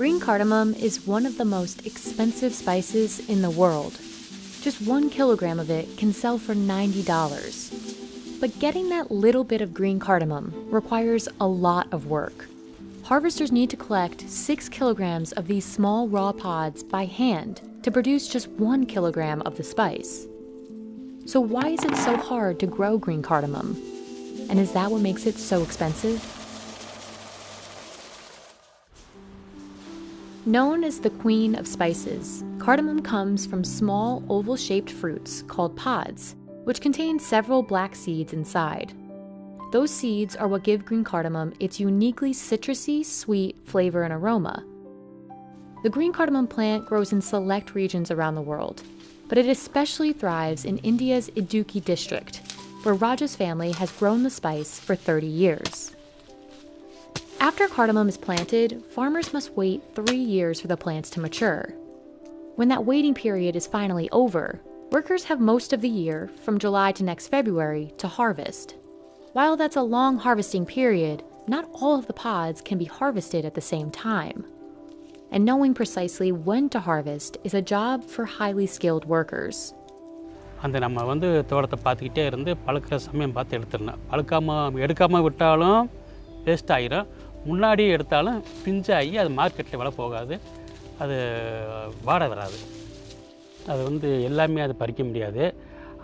Green cardamom is one of the most expensive spices in the world. Just 1 kilogram of it can sell for $90. But getting that little bit of green cardamom requires a lot of work. Harvesters need to collect 6 kilograms of these small raw pods by hand to produce just 1 kilogram of the spice. So why is it so hard to grow green cardamom? And is that what makes it so expensive? Known as the queen of spices, cardamom comes from small oval-shaped fruits called pods, which contain several black seeds inside. Those seeds are what give green cardamom its uniquely citrusy, sweet flavor and aroma. The green cardamom plant grows in select regions around the world, but it especially thrives in India's Idukki district, where Raja's family has grown the spice for 30 years. After cardamom is planted, farmers must wait 3 years for the plants to mature. When that waiting period is finally over, workers have most of the year, from July to next February, to harvest. While that's a long harvesting period, not all of the pods can be harvested at the same time. And knowing precisely when to harvest is a job for highly skilled workers. அந்த நம்ம வந்து தோட்டத்தை பார்த்துக்கிட்டே இருந்து பழுக்கிற சமயம் பார்த்து எடுத்துடணும். எடுக்காமல் விட்டாலும் வேஸ்ட் ஆகிரும். முன்னாடி எடுத்தாலும் பிஞ்சாகி அது மார்க்கெட்டில் விலை போகாது, அது வாட வராது. அது வந்து எல்லாமே அது பறிக்க முடியாது.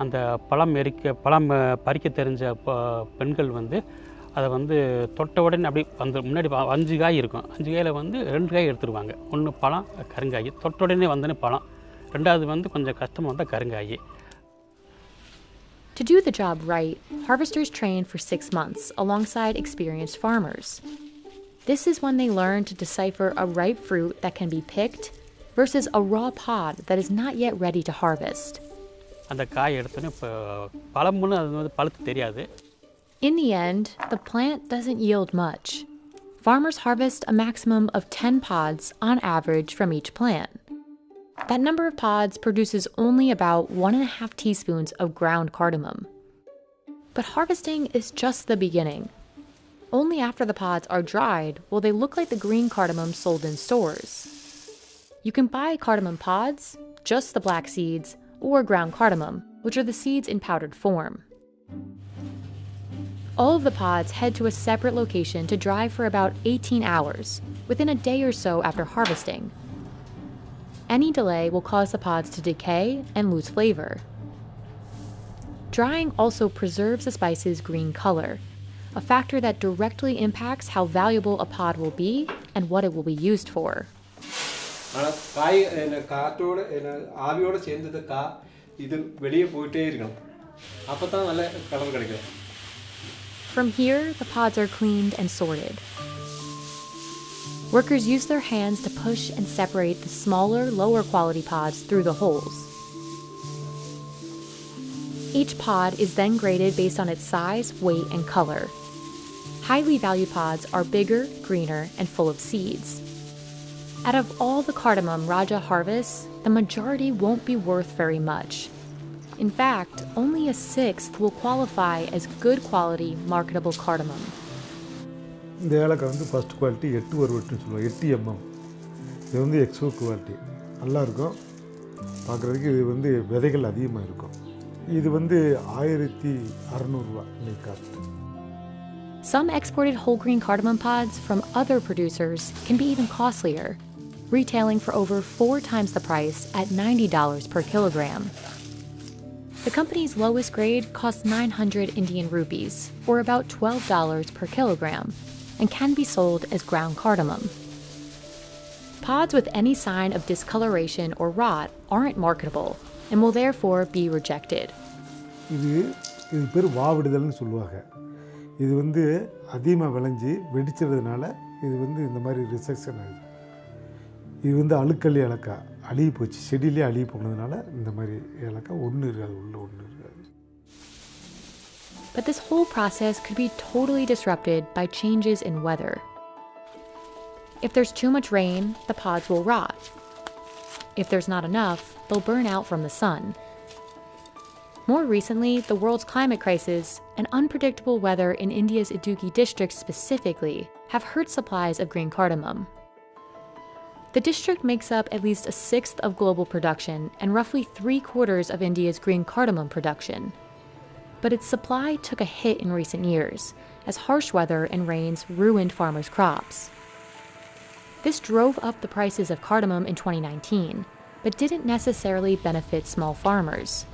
அந்த பழம் பறிக்க தெரிஞ்ச பெண்கள் வந்து அதை வந்து தொட்ட உடனே அப்படி வந்து முன்னாடி 5 காய் இருக்கும், 5 காயில் வந்து 2 காய் எடுத்துருவாங்க. ஒன்று பழம் கருங்காய், தொட்ட உடனே வந்தோடனே பழம், ரெண்டாவது வந்து கொஞ்சம் கஷ்டமாக வந்தால் கருங்காய். To do the job right, harvesters train for 6 months alongside experienced farmers. This is when they learn to decipher a ripe fruit that can be picked versus a raw pod that is not yet ready to harvest. அந்த காய் எடுத்தோன்னே இப்போ பழம்னு அது வந்து பழுத்து தெரியாது. In the end, the plant doesn't yield much. Farmers harvest a maximum of 10 pods on average from each plant. That number of pods produces only about 1.5 teaspoons of ground cardamom. But harvesting is just the beginning. Only after the pods are dried will they look like the green cardamom sold in stores. You can buy cardamom pods, just the black seeds, or ground cardamom, which are the seeds in powdered form. All of the pods head to a separate location to dry for about 18 hours, within a day or so after harvesting. Any delay will cause the pods to decay and lose flavor. Drying also preserves the spice's green color, a factor that directly impacts how valuable a pod will be and what it will be used for. From here, the pods are cleaned and sorted. Workers use their hands to push and separate the smaller, lower quality pods through the holes. Each pod is then graded based on its size, weight, and color. Highly valued pods are bigger, greener, and full of seeds. Out of all the cardamom Raja harvests, the majority won't be worth very much. In fact, only a sixth will qualify as good quality, marketable cardamom. இந்த ஏலக்காய் வந்து first quality 8 வருவட்டுன்னு சொல்லுவாங்க, 8 mm. இது வந்து Exo quality நல்லாயிருக்கும் பார்க்குறதுக்கு. இது வந்து விதைகள் அதிகமாக இருக்கும். இது வந்து 1600 ரூபா இன்னைக்கு cost. Some exported whole grain cardamom pods from other producers can be even costlier, retailing for over 4 times the price at $90 per kilogram. The company's lowest grade costs 900 Indian rupees, or about $12 per kilogram, and can be sold as ground cardamom. Pods with any sign of discoloration or rot aren't marketable and will therefore be rejected. இது பேர் வாவிடுதல்னு சொல்லுவாங்க. இது வந்து அதிகமாக விளைஞ்சி வெடிச்சதுனால இது வந்து இந்த மாதிரி ரிசெக்ஷன் ஆகுது. இது வந்து அழுக்கல் ஏலக்காய் அழுகி போச்சு, செடியிலே அழுகி போனதுனால இந்த மாதிரி ஏலக்காய் ஒன்று இருக்காது, உள்ள ஒன்று இருக்காது. But this whole process could be totally disrupted by changes in weather. If there's too much rain, the pods will rot. If there's not enough, they'll burn out from the sun. More recently, the world's climate crisis and unpredictable weather in India's Idukki district specifically have hurt supplies of green cardamom. The district makes up at least a sixth of global production and roughly 3/4 of India's green cardamom production. But its supply took a hit in recent years, as harsh weather and rains ruined farmers' crops. This drove up the prices of cardamom in 2019, but didn't necessarily benefit small farmers.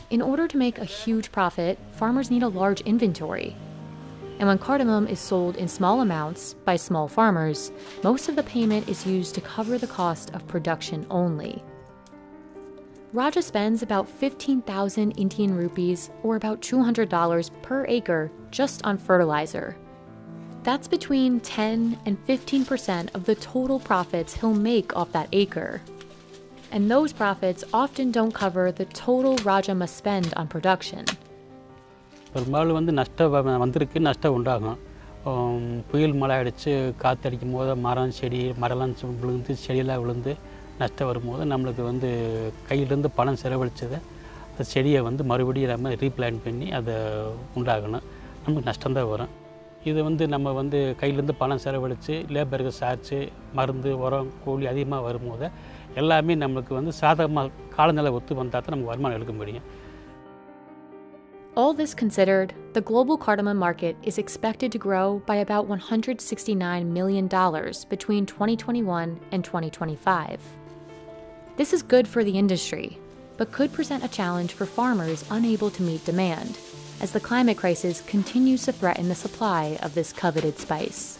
In order to make a huge profit, farmers need a large inventory. And when cardamom is sold in small amounts by small farmers, most of the payment is used to cover the cost of production only. Raja spends about 15,000 Indian rupees, or about $200 per acre, just on fertilizer. That's between 10 and 15% of the total profits he'll make off that acre. And those profits often don't cover the total Raja must spend on production. பெரும்பாலும் வந்து நஷ்டம் நஷ்டம் உண்டாகும். புயல் மழை அடித்து காற்றடிக்கும் போது மரம்லாம் விழுந்து செடியெல்லாம் விழுந்து நஷ்டம் வரும்போது நம்மளுக்கு வந்து கையிலேருந்து பணம் செலவழிச்சதை அந்த செடியை வந்து மறுபடியும் நம்ம ரீப்ளான் பண்ணி அதை உண்டாகணும். நமக்கு நஷ்டம்தான் வரும். இது வந்து நம்ம வந்து கையிலேருந்து பணம் செலவழித்து லேபருக்கு சார்ஜு மருந்து உரம் கூலி அதிகமாக வரும்போது எல்லாமே நம்மளுக்கு வந்து சாதகமாக காலநிலை ஒத்து வந்தால் தான் நமக்கு வருமானம் எடுக்க முடியும். All this considered, the global cardamom market is expected to grow by about $169 million between 2021 and 2025. This is good for the industry, but could present a challenge for farmers unable to meet demand, as the climate crisis continues to threaten the supply of this coveted spice.